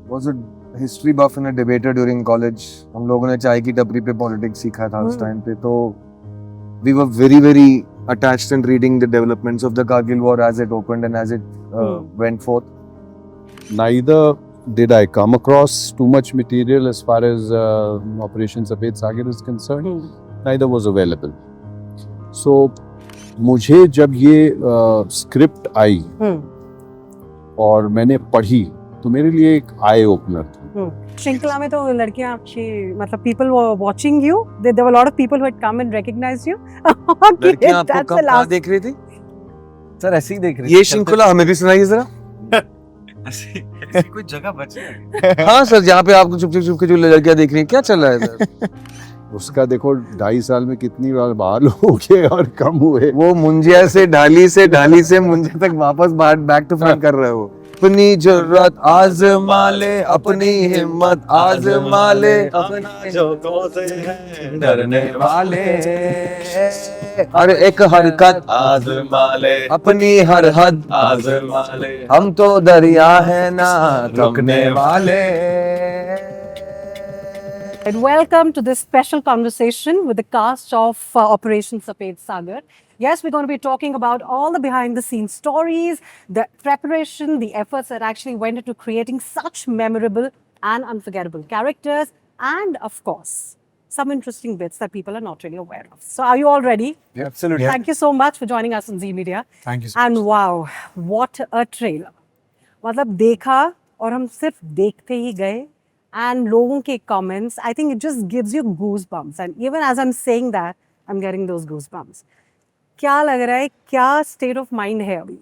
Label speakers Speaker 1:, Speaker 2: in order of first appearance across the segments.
Speaker 1: was a history buff and a debater during college. हम लोगों ने चाय की टपरी पे politics सीखा था उस time पे, तो we were very very attached in reading the developments of the Kargil war as it opened and as it went forth.
Speaker 2: Neither did I come across too much material as far as Operation Safed Sagar is concerned. Neither was available. So मुझे जब ये script I और मैंने पढ़ी तो मेरे लिए एक आई ओपनर था।
Speaker 3: श्रृंखला में तो लड़कियां आपकी मतलब people were watching you. There were a lot of people who had come and recognized you.
Speaker 1: लड़कियां आपको कब कहाँ देख रही थी?
Speaker 4: सर ऐसे ही देख रहे
Speaker 1: ये श्रृंखला हमें भी सुनाइए जरा।
Speaker 4: ऐसी कोई जगह बची है?
Speaker 1: हाँ सर, जहाँ पे आपको चुप के जो लड़कियां देख रही हैं, क्या चल रहा है सर?
Speaker 2: उसका देखो 2.5 साल में कितनी बार बहाल हो गए और कम हुए।
Speaker 1: वो मुंजिया से ढाली से मुंजिया तक वापस बैक टू फ्रंट कर रहे हो। अपनी जरूरत आजमा ले, अपनी हिम्मत आजमा ले,
Speaker 4: अपना जो कोसे हैं डरने
Speaker 1: वाले हर एक हरकत
Speaker 4: आजमा ले,
Speaker 1: अपनी हर हद
Speaker 4: आजमा ले,
Speaker 1: हम तो दरिया है ना रुकने वाले।
Speaker 3: And welcome to this special conversation with the cast of Operation Safed Sagar. Yes, we're going to be talking about all the behind-the-scenes stories, the preparation, the efforts that actually went into creating such memorable and unforgettable characters, and of course, some interesting bits that people are not really aware of. So, are you all ready?
Speaker 1: Yeah, absolutely.
Speaker 3: Thank you so much for joining us on Zee Media.
Speaker 4: Thank you so
Speaker 3: And wow, what a trailer! मतलब देखा और हम सिर्फ देखते ही गए. And लोगों के comments, I think it just gives you goosebumps. And even as I'm saying that, I'm getting those goosebumps. क्या लग रहा है, क्या state of mind है अभी?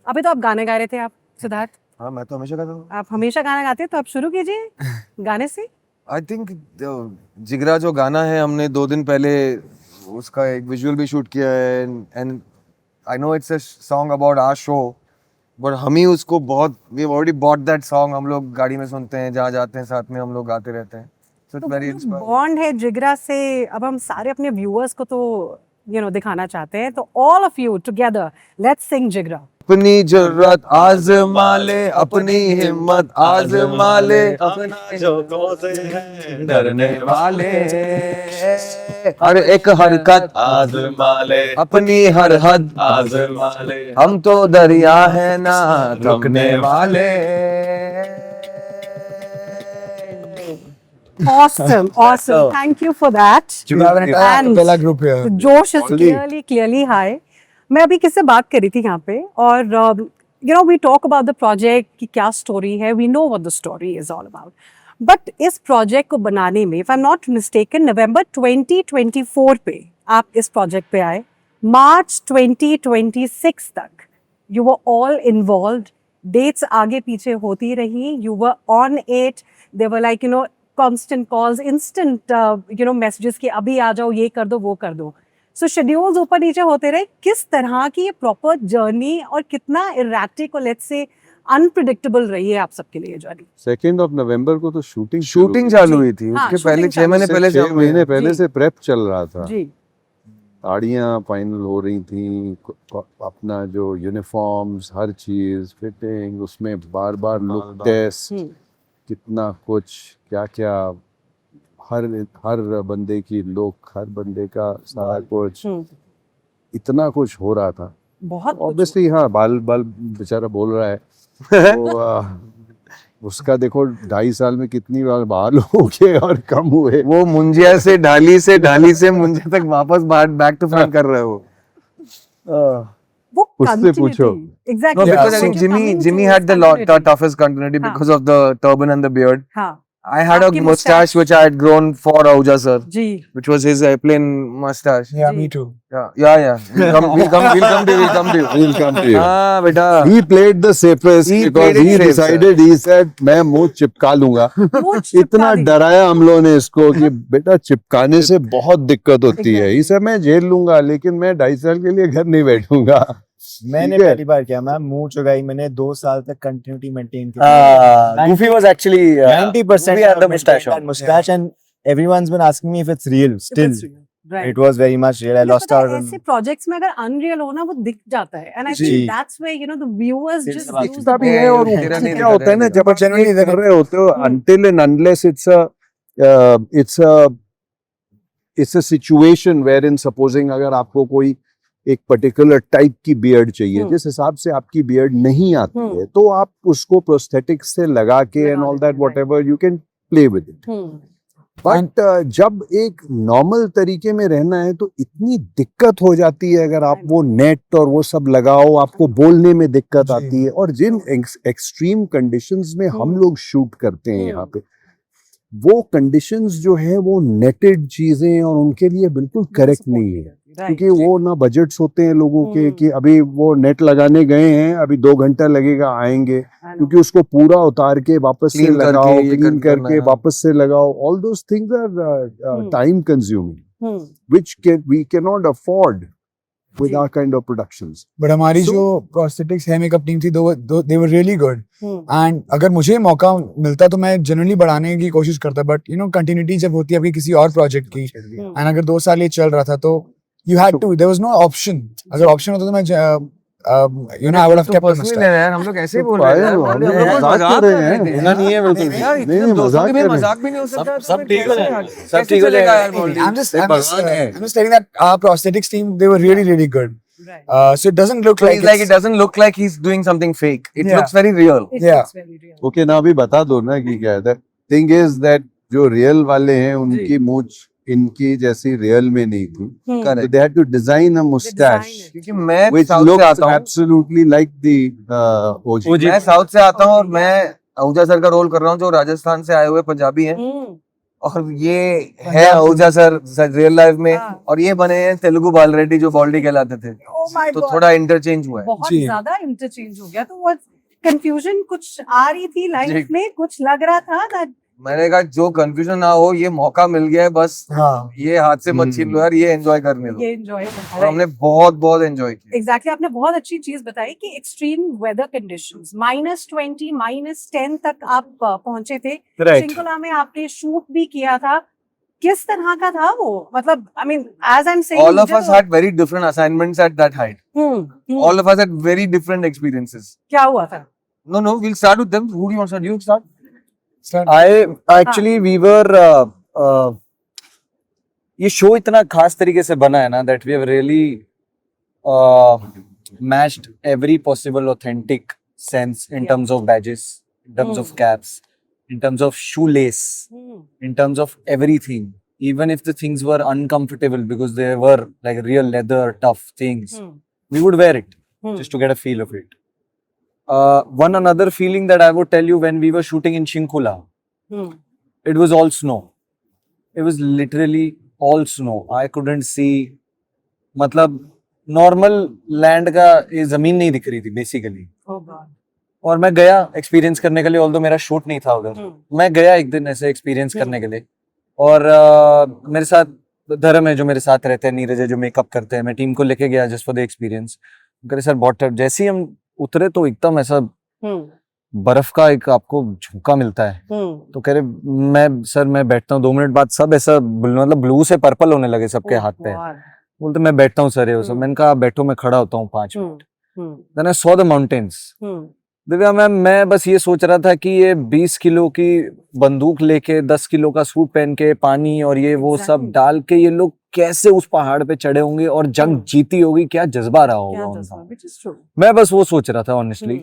Speaker 3: अभी तो आप गाने गा रहे थे आप, सिद्धार्थ?
Speaker 1: हाँ, मैं तो हमेशा गाता हूँ।
Speaker 3: आप हमेशा गाना गाते हैं, तो आप शुरू कीजिए गाने से।
Speaker 1: I think जिगरा जो गाना है, हमने 2 दिन पहले उसका एक विजुअल भी शूट किया है, and I know it's a song about our show, but हम ही उसको बहुत we've already bought that song, हम लोग गाड़ी में सुनते हैं, जहाँ जाते हैं साथ में हम लोग गाते रहते हैं। So it's very inspiring.
Speaker 3: Bond है जिगरा से, अब हम सारे अपने व्यूअर्स को तो दिखाना चाहते हैं, तो all of you together, let's sing जिगरा।
Speaker 1: अपनी जरूरत आजमा ले, अपनी हिम्मत आजमा ले,
Speaker 4: अपना जो कोसे हैं डरने
Speaker 1: वाले हर एक हरकत
Speaker 4: आजमा ले,
Speaker 1: अपनी हर हद
Speaker 4: आजमा ले,
Speaker 1: हम तो दरिया है ना रुकने वाले।
Speaker 3: Awesome. Thank you for that.
Speaker 4: You have an entire
Speaker 3: And
Speaker 4: acapella group here.
Speaker 3: The Josh is clearly high. मैं अभी किससे बात कर रही थी यहाँ पे और we talk about the project कि क्या story है, we know what the story is all about. But इस project को बनाने में, if I'm not mistaken, November 2024 पे आप इस project पे आए, March 2026 तक you were all involved, dates आगे पीछे होती रही, you were on it, they were like constant calls, instant messages कि अभी आ जाओ, ये कर दो, वो कर दो. So schedules ऊपर नीचे होते रहे. किस तरह की ये proper journey और कितना erratic और let's say unpredictable रही है आप सबके लिए journey?
Speaker 2: 2 नवंबर को तो
Speaker 1: शूटिंग चालू हुई थी, उसके पहले 6 महीने पहले
Speaker 2: 6 महीने पहले से प्रेप चल रहा था।
Speaker 3: जी।
Speaker 2: साड़ियाँ फाइनल हो रही थी, अपना जो यूनिफॉर्म्स, हर चीज फिटिंग, उसमें बार लुक टेस्ट, कितना कुछ क्या हर बंदे की लुक, हर बंदे का सारा कुछ, इतना कुछ हो रहा था।
Speaker 3: बहुत
Speaker 2: ऑब्वियसली हाँ, बाल बेचारा बोल रहा है तो उसका देखो 2.5 साल में कितनी बार बहाल हो गए और कम हुए।
Speaker 1: वो मुंजिया से ढाली से मुंजिया तक वापस बैक टू फ्रंट कर रहे हो।
Speaker 3: वो
Speaker 2: उससे पूछो।
Speaker 3: Exactly.
Speaker 1: No, because I think Jimmy had the toughest continuity because of the turban and the beard.
Speaker 3: हाँ.
Speaker 1: I had a mustache which I had grown for Ahuja sir,
Speaker 3: ji.
Speaker 1: which was his airplane mustache.
Speaker 4: Yeah, me too.
Speaker 1: Yeah. We'll come to you. हाँ बेटा.
Speaker 2: He played the safest
Speaker 1: He
Speaker 2: because
Speaker 1: played it
Speaker 2: he
Speaker 1: safe,
Speaker 2: decided, he said मैं मुंह चिपका लूंगा। इतना डराया हम लोगों ने इसको कि बेटा चिपकाने से बहुत दिक्कत होती है। इसे मैं झेल लूंगा, लेकिन मैं 2.5 साल के लिए घर नहीं बैठूंगा।
Speaker 5: मैंने पहली बार किया, मैं मुंह चुगाई, मैंने 2 साल तक कंटिन्यूटी मेंटेन की।
Speaker 4: Goofy was actually
Speaker 5: 90%
Speaker 4: Goofy had the mustache on.
Speaker 5: mustache and everyone's been asking me if it's real still.
Speaker 3: Right.
Speaker 5: It was very much real. I
Speaker 3: मुझे
Speaker 5: lost
Speaker 3: पता
Speaker 5: out
Speaker 3: है,
Speaker 5: on.
Speaker 3: ऐसे प्रोजेक्ट्स में अगर unreal हो ना वो दिख जाता है, एंड आई
Speaker 5: जी।
Speaker 3: Think that's way the viewers
Speaker 4: It's
Speaker 3: just
Speaker 4: about
Speaker 3: use
Speaker 2: दिखता
Speaker 3: the
Speaker 2: भी है
Speaker 1: है,
Speaker 2: और
Speaker 1: तेरा
Speaker 2: ऊपर से
Speaker 1: नहीं
Speaker 2: क्या
Speaker 1: दिखा
Speaker 2: होता है ना
Speaker 1: तेरा।
Speaker 2: जब आप
Speaker 5: genuinely
Speaker 2: देख रहे होते हो
Speaker 3: हम्म।
Speaker 2: until and unless it's a situation wherein supposing अगर आपको कोई एक पर्टिकुलर टाइप की बियर्ड चाहिए
Speaker 3: हम्म।
Speaker 2: जिस हिसाब से आपकी बियर्ड नहीं आती
Speaker 3: हम्म।
Speaker 2: है तो आप उसको प्रोस्थेटिक्स से लगा के एंड
Speaker 3: लगा
Speaker 2: ऑल
Speaker 3: देते
Speaker 2: दैट
Speaker 3: हैं,
Speaker 2: whatever you can play with it but जब एक नॉर्मल तरीके में रहना है तो इतनी दिक्कत हो जाती है अगर आप वो नेट और वो सब लगाओ आपको बोलने में दिक्कत
Speaker 5: जी।
Speaker 2: आती है और जिन एक्सट्रीम कंडीशंस में हम
Speaker 3: हम्म।
Speaker 2: लोग शूट करते हैं
Speaker 3: हम्म।
Speaker 2: यहाँ पे वो कंडीशंस जो है वो नेटेड चीजें और उनके लिए बिल्कुल करेक्ट नहीं है क्योंकि वो ना बजट्स होते हैं लोगों के
Speaker 3: हम्म।
Speaker 2: कि अभी वो नेट लगाने गए हैं अभी 2 घंटा लगेगा आएंगे क्योंकि उसको पूरा उतार के वापस से
Speaker 1: Clean करके,
Speaker 2: लगाओ
Speaker 1: ये
Speaker 2: क्लीन
Speaker 1: करना
Speaker 2: करके
Speaker 1: है।
Speaker 2: वापस से लगाओ all those things are time consuming which we can not afford with
Speaker 3: जी।
Speaker 2: our kind of productions.
Speaker 6: But हमारी
Speaker 2: So-
Speaker 6: जो प्रोस्थेटिक्स है मेकअप टीम थी they were really good
Speaker 3: hmm.
Speaker 6: And अगर मुझे मौका मिलता तो मैं जनरली बढ़ाने की कोशिश करता बट यू नो कंटिन्यूटी जब होती है आपकी किसी और प्रोजेक्ट की एंड अगर 2 साल ये चल रहा था तो you had to there was no option अगर ऑप्शन होता तो मैं you know I would have
Speaker 1: तो
Speaker 6: केप्ट
Speaker 1: पर्सनली ले रहे हैं यार, हम लोग ऐसे ही बोल रहे हैं यार,
Speaker 2: हम लोग
Speaker 1: हम लोग
Speaker 2: मजाक
Speaker 1: मजाक
Speaker 2: कर रहे
Speaker 1: कर
Speaker 2: हैं,
Speaker 1: रहे थे
Speaker 2: होना नहीं है बिल्कुल
Speaker 1: नहीं यार,
Speaker 2: नहीं,
Speaker 1: इतने
Speaker 2: नहीं,
Speaker 1: दोस्तों के
Speaker 2: मजाक
Speaker 1: बीच
Speaker 2: कर रहे हैं।
Speaker 1: मजाक भी नहीं हो सकता,
Speaker 4: सब ठीक हो जाएगा, सब
Speaker 1: कैसे
Speaker 4: ठीक हो
Speaker 1: चलेगा
Speaker 4: जाएगा।
Speaker 1: यार बोल
Speaker 6: I'm just telling that our prosthetics team they were really good.
Speaker 3: Right.
Speaker 6: So it doesn't look
Speaker 1: So
Speaker 6: like
Speaker 1: he's like it doesn't look like he's doing something fake, it
Speaker 6: Yeah.
Speaker 1: looks very real.
Speaker 3: It
Speaker 6: Yeah.
Speaker 3: looks very real.
Speaker 2: Okay ना अभी बता दो ना कि क्या है thing is that जो real वाले हैं उनकी मूंछ इनकी जैसी रियल में नहीं थी
Speaker 3: hmm.
Speaker 1: Correct.
Speaker 2: They had to design a
Speaker 3: They
Speaker 2: moustache
Speaker 3: design it.
Speaker 1: क्योंकि मैं
Speaker 2: व्हिच
Speaker 1: साउथ से
Speaker 2: लुक्स
Speaker 1: आता हूँ,
Speaker 2: एब्सोल्युटली लाइक द ओजी
Speaker 1: मैं साउथ से आता हूँ और मैं आहूजा सर का रोल कर रहा हूँ जो राजस्थान से आए हुए पंजाबी हैं,
Speaker 3: हम्म।
Speaker 1: और ये है आहूजा सर रियल लाइफ में,
Speaker 3: हाँ।
Speaker 1: और ये बने हैं तेलुगु बाल रेड्डी जो बॉल्डी कहलाते थे,
Speaker 3: Oh my
Speaker 1: तो
Speaker 3: God.
Speaker 1: थोड़ा इंटरचेंज हुआ है।
Speaker 3: बहुत
Speaker 6: जी।
Speaker 3: ज्यादा इंटरचेंज हो गया, तो वो कंफ्यूजन कुछ आ रही थी लाइफ
Speaker 1: जी।
Speaker 3: में, कुछ लग रहा था that
Speaker 1: मैंने कहा जो कंफ्यूजन ना हो, ये मौका मिल गया है, बस
Speaker 6: हाँ
Speaker 1: ये हाथ से मत छीन लो यार, ये एंजॉय करने दो,
Speaker 3: ये एंजॉय
Speaker 1: और हमने बहुत बहुत एंजॉय किया।
Speaker 3: एग्जैक्टली आपने बहुत अच्छी चीज बताई कि एक्सट्रीम वेदर कंडीशंस -20 -10 तक आप पहुंचे थे।
Speaker 4: Right.
Speaker 3: श्रृंखला में आपने शूट भी किया था, किस तरह का था वो? मतलब I mean as I am saying
Speaker 1: All of us had very different assignments at that height. All of us had very different experiences.
Speaker 3: क्या हुआ था?
Speaker 1: No, we'll start with them. Who do you want to start? You start.
Speaker 6: start.
Speaker 4: I actually we were ये show इतना खास तरीके से बना है ना that we have really matched every possible authentic sense in
Speaker 3: Yeah.
Speaker 4: terms of badges, in terms of caps, in terms of shoelace, in terms of everything. Even if the things were uncomfortable because they were like real leather tough things, we would wear it just to get a feel of it. One another feeling that I would tell you when we were shooting in Shinkula, it was all snow. It was literally all snow. I couldn't see. मतलब normal land का ये जमीन नहीं दिख रही थी basically,
Speaker 3: Oh God.
Speaker 4: और मैं गया एक्सपीरियंस करने के लिए, ऑल्दो मेरा शूट नहीं था उधर, मैं गया एक दिन ऐसे एक्सपीरियंस करने के लिए, और मेरे साथ धर्म है जो मेरे साथ रहते हैं, नीरज है जो मेकअप करते हैं, मैं टीम को लेके गया जस्ट फॉर द एक्सपीरियंस। करे सर बहुत टफ, जैसे ही हम उतरे तो एकदम ऐसा बर्फ का एक आपको झोंका मिलता है, तो कह रहे मैं बैठता हूँ, 2 मिनट बाद सब ऐसा मतलब ब्लू से पर्पल होने लगे सबके हाथ पे, बोलते मैं बैठता हूँ सर ये वो सब, मैंने कहा बैठो मैं खड़ा होता हूँ 5 minute. Then I saw the mountains. Divya ma'am मैं बस ये सोच रहा था कि ये 20 किलो की बंदूक लेके 10 किलो का सूट पहन के पानी और ये वो सब डाल के ये लोग कैसे उस पहाड़ पे चढ़े होंगे और जंग जीती होगी, क्या जज्बा रहा होगा उनका। मैं बस वो सोच रहा था ऑनेस्टली,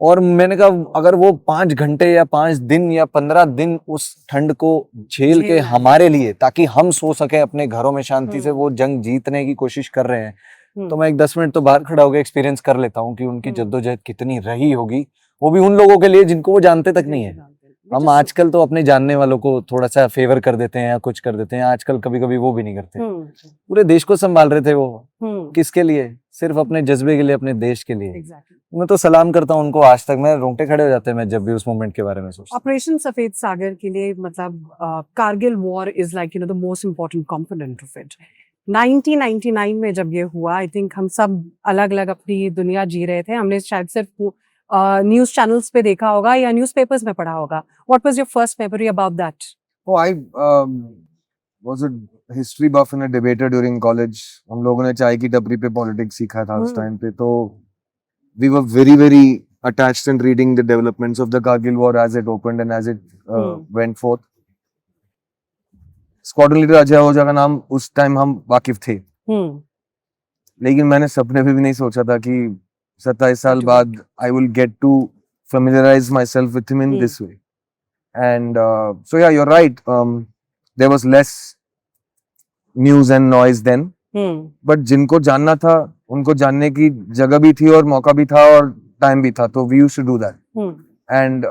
Speaker 4: और मैंने कहा अगर वो 5 घंटे या 5 दिन या 15 दिन उस ठंड को झेल के हमारे लिए, ताकि हम सो सके अपने घरों में शांति से, वो जंग जीतने की कोशिश कर रहे हैं, तो मैं एक 10 मिनट तो बाहर खड़ा होकर एक्सपीरियंस कर लेता हूँ कि उनकी जद्दोजहद कितनी रही होगी, वो भी उन लोगों के लिए जिनको वो जानते तक नहीं है। हम आजकल तो अपने जानने वालों को थोड़ा सा फेवर कर देते हैं या कुछ कर देते हैं, आजकल कभी कभी वो भी नहीं करते। पूरे देश को संभाल रहे थे वो, किसके लिए? सिर्फ अपने जज्बे के लिए, अपने देश के लिए। मैं तो सलाम करता हूँ उनको, आज तक मैं रोंगटे खड़े हो जाते हैं मैं जब भी उस मोमेंट के बारे में सोचता हूँ।
Speaker 3: ऑपरेशन सफेद सागर के लिए मतलब Kargil war is like the most important component of it. 1999 में जब ये हुआ, आई थिंक हम सब अलग अलग अपनी दुनिया जी रहे थे, हमने शायद सिर्फ न्यूज चैनल्स पे देखा होगा या न्यूज़पेपर्स में पढ़ा होगा। What was your first memory about that?
Speaker 1: Oh, was a history buff and a debater during college. हम लोगों ने चाय की टपरी पे politics सीखा था उस time पे, तो we were very very attached in reading the developments of the Kargil war as it opened and as it went forth. Squadron leader Ajay ओझा का नाम उस time हम वाकिफ थे, लेकिन मैंने सपने में भी नहीं सोचा था कि 27 साल बाद I will get to familiarize myself with him in this way. And so yeah, you're right. There was less news and noise then. But जिनको जानना था, उनको जानने की जगह भी थी और मौका भी था और time भी था. तो we used to do that. And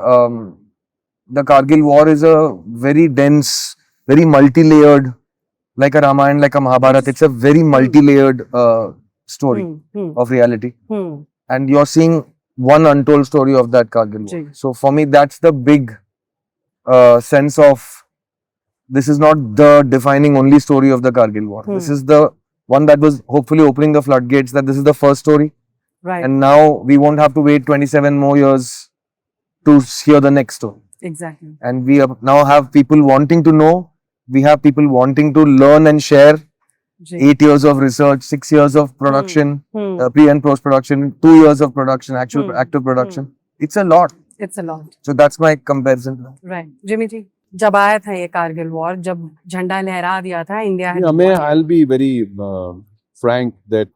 Speaker 1: the Kargil war is a very dense, very multi-layered, like a Ramayana, like a Mahabharata. It's a very multi-layered story of reality. And you're seeing one untold story of that Kargil war. So for me, that's the big sense of this is not the defining only story of the Kargil war. This is the one that was hopefully opening the floodgates, that this is the first story.
Speaker 3: Right.
Speaker 1: And now we won't have to wait 27 more years to hear the next story.
Speaker 3: Exactly.
Speaker 1: And we now have people wanting to know. We have people wanting to learn and share. 8 years of research, 6 years of production, pre and post production, 2 years of production, actual active production. It's a lot.
Speaker 3: It's a lot.
Speaker 1: So that's my comparison.
Speaker 3: Right. Jimmy ji, जब आया था ये Kargil war, जब झंडा लहरा दिया था India,
Speaker 2: I mean, I'll be very frank that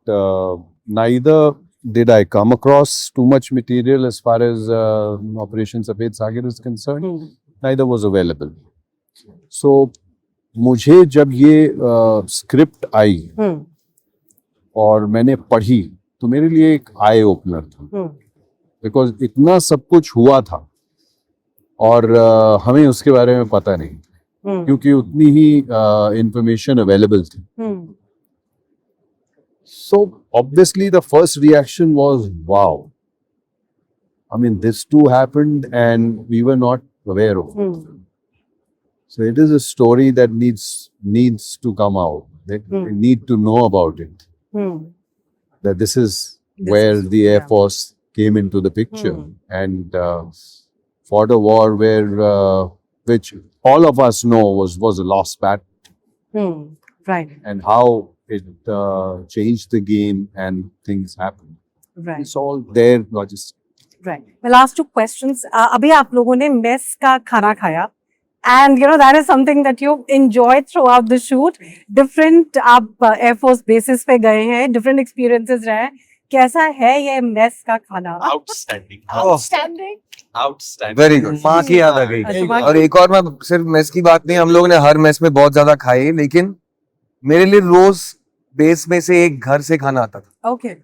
Speaker 2: neither did I come across too much material as far as Operation Safed Sagar is concerned. Neither was available. So मुझे जब ये स्क्रिप्ट आई और मैंने पढ़ी तो मेरे लिए एक आई ओपनर था, बिकॉज इतना सब कुछ हुआ था और हमें उसके बारे में पता नहीं, क्योंकि उतनी ही इंफॉर्मेशन अवेलेबल थी. So obviously the first reaction was, wow, I mean, this too happened and we were not aware of it. So it is a story that needs to come out. They need to know about it. That this is where the Air Force came into the picture and fought a war where which all of us know was a lost battle.
Speaker 3: Right.
Speaker 2: And how it changed the game and things happened.
Speaker 3: Right.
Speaker 2: It's all there, logistics.
Speaker 3: Right. My last two questions. अभी आप लोगों ने mess का खाना खाया, and you know that is something that you enjoyed throughout the shoot. Different आप Air Force bases पे गए हैं, different experiences रहे हैं. कैसा है ये मेस का खाना?
Speaker 7: Outstanding.
Speaker 3: Outstanding.
Speaker 7: Outstanding.
Speaker 1: Very good.
Speaker 4: माँ की याद आ गई.
Speaker 3: अच्छा,
Speaker 1: और एक और, मैं सिर्फ मेस की बात नहीं, हम लोगों ने हर मेस में बहुत ज्यादा खाई, लेकिन मेरे लिए रोज बेस में से एक घर से खाना आता था.
Speaker 3: Okay.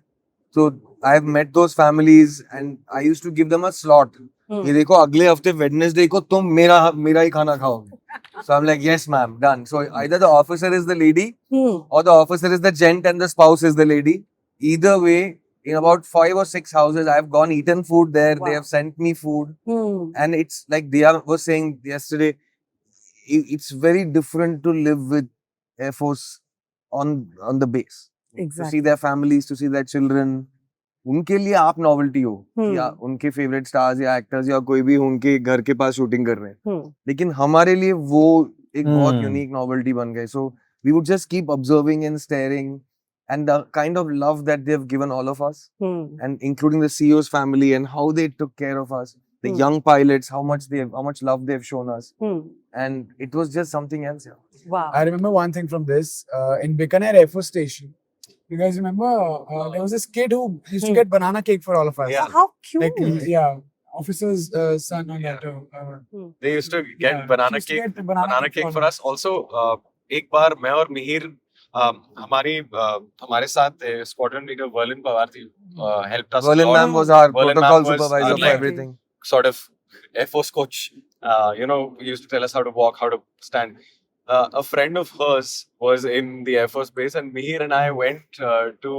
Speaker 1: So I have met those families and I used to give them a slot. ये देखो अगले हफ्ते वेडनेसडे को तुम मेरा ही खाना खाओगे. So I'm like, yes ma'am, done. So either the officer is the lady or the officer is the gent and the spouse is the lady. Either way, in about 5 or 6 houses, I have gone eaten food there.
Speaker 3: Wow.
Speaker 1: They have sent me food, and it's like Diya was saying yesterday. It's very different to live with Air Force on the base. To
Speaker 3: Exactly.
Speaker 1: see their families, to see their children. उनके लिए आप novelty हो, या उनके favourite stars या actors या कोई भी उनके घर के पास शूटिंग कर रहे हैं, लेकिन हमारे लिए वो एक बहुत यूनिक नॉवेल्टी बन गए. So we would just keep observing and staring, and the kind of love that they have given all of us, and including the CEO's family and how they took care of us, the young pilots, how much love they have shown us, and it was just something else.
Speaker 3: Wow.
Speaker 6: I remember one thing from this in Bikaner Air Force Station. You guys remember there was this kid who used to get banana cake for all of us.
Speaker 7: Yeah.
Speaker 3: How cute.
Speaker 6: Like yeah, officer's son on that.
Speaker 7: They used to get banana
Speaker 6: Used to
Speaker 7: cake.
Speaker 6: get
Speaker 7: Banana cake for us. Also, एक बार मैं और मिहिर हमारे साथ squadron leader Berlin Pawar थी, helped us.
Speaker 1: Verlin ma'am was our
Speaker 7: Verlin
Speaker 1: protocol
Speaker 7: ma'am was
Speaker 1: supervisor for
Speaker 7: like
Speaker 1: everything.
Speaker 7: sort of Air Force coach. Used to tell us how to walk, how to stand. A friend of hers was in the Air Force base, and Mihir and I went to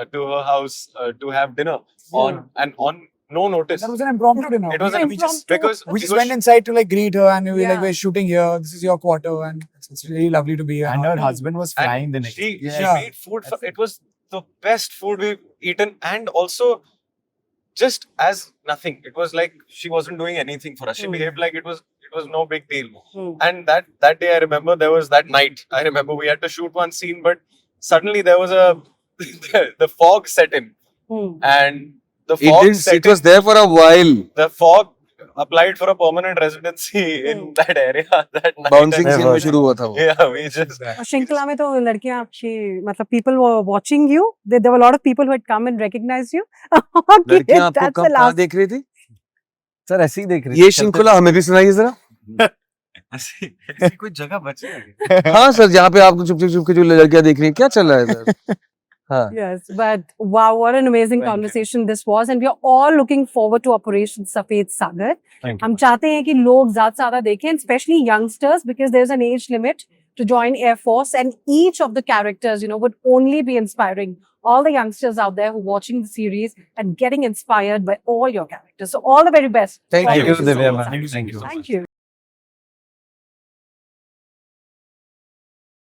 Speaker 7: her house to have dinner on no notice.
Speaker 6: That was an impromptu dinner.
Speaker 7: It was
Speaker 6: we just
Speaker 7: because
Speaker 6: we just went inside to like greet her, and we were like, we're shooting here. This is your quarter, and it's really lovely to be here.
Speaker 5: And her husband was
Speaker 7: and
Speaker 5: flying the next
Speaker 7: she
Speaker 5: day.
Speaker 7: made food. It was the best food we've eaten, and also just as nothing. It was like she wasn't doing anything for us. She
Speaker 3: Hmm.
Speaker 7: behaved like it was no big deal.
Speaker 3: Hmm.
Speaker 7: And that day, I remember there was that night. I remember we had to shoot one scene, but suddenly there was the fog set in,
Speaker 3: Hmm.
Speaker 7: and the fog
Speaker 1: It was there for a while.
Speaker 7: the fog applied for a permanent residency in
Speaker 3: Hmm.
Speaker 7: that area that night.
Speaker 1: Bouncing
Speaker 7: And-
Speaker 1: scene में शुरू हुआ था वो.
Speaker 7: Yeah, we just
Speaker 3: और श्रृंखला में तो लड़कियां आपकी मतलब people were watching you. There were a lot of people who had come and recognized you. Okay,
Speaker 1: लड़कियां आपको
Speaker 3: that's the
Speaker 1: कब कहाँ
Speaker 3: last.
Speaker 1: देख रही थी?
Speaker 4: सर ऐसे ही देख रहे
Speaker 1: ये श्रृंखला हमें भी सुनाइए जरा.
Speaker 7: ऐसी कोई जगह बची है?
Speaker 1: हाँ सर, जहाँ पे आपको चुप चुप के जो लड़कियां देख रही हैं, क्या चल रहा है sir?
Speaker 3: Yes, but wow, what an amazing conversation this was, and we are all looking forward to Operation Safed Sagar.
Speaker 4: Thank
Speaker 3: हम चाहते हैं कि लोग ज़्यादा से ज़्यादा देखें, especially youngsters, because there's an age limit to join Air Force, and each of the characters, would only be inspiring all the youngsters out there who are watching the series and getting inspired by all your characters. So all the very best.
Speaker 1: Thank
Speaker 3: for
Speaker 1: you.
Speaker 3: Operation
Speaker 4: Divya
Speaker 3: Safed
Speaker 4: ma'am.
Speaker 3: Sagar.
Speaker 4: Thank you.
Speaker 3: Thank you.